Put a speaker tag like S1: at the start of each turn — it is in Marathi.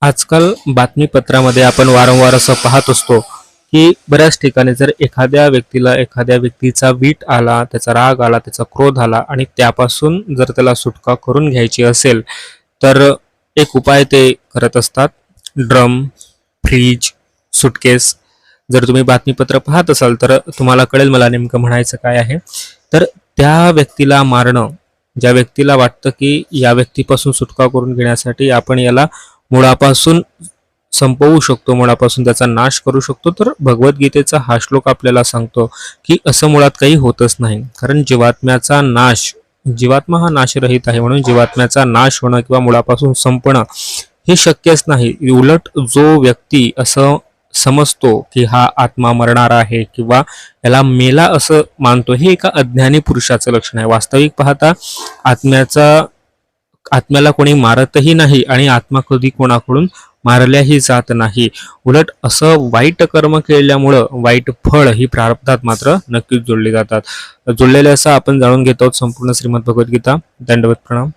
S1: आजकाल बातमीपत्रामध्ये आपण वारंवार असं पाहत असतो की बऱ्याच ठिकाणी जर एखाद्या व्यक्तीला एखाद्या व्यक्तीचा वीट आला, त्याचा राग आला, त्याचा क्रोध आला आणि त्यापासून जर त्याला सुटका करून घ्यायची असेल तर एक उपाय ते करत असतात. Drum, fridge, suitcase. जर तुम्ही बातमीपत्र पाहत असाल तर तुम्हाला कळेल मला नेमकं म्हणायचं काय आहे. तर त्या व्यक्तीला मारणं, ज्या व्यक्तीला वाटतं की या व्यक्तीपासून सुटका करून घेण्यासाठी आपण याला मुळापासून संपवू शकतो, मुळापासून त्याचा नाश करू शकतो, तर भगवद्गीतेचा हा श्लोक आपल्याला सांगतो की असं मुळात काही होतच नाही. कारण जीवात्म्याचा नाश, जीवात्मा हा नाशरहित आहे, म्हणून जीवात्म्याचा नाश होणं किंवा मुळापासून संपणं हे शक्यच नाही. उलट जो व्यक्ती असं समजतो की हा आत्मा मरणार आहे किंवा याला मेला असं मानतो, हे एका अज्ञानी पुरुषाचं लक्षण आहे. वास्तविक पाहता आत्म्याला कोणी मारतही नाही आणि आत्मा कधी कोणाकडून मारल्याही जात नाही. उलट असं वाईट कर्म केल्यामुळं वाईट फळ ही प्रारब्धात मात्र नक्कीच जोडली जातात. जोडलेले असं आपण जाणून घेतो संपूर्ण श्रीमद भगवद्गीता. दंडवत प्रणाम.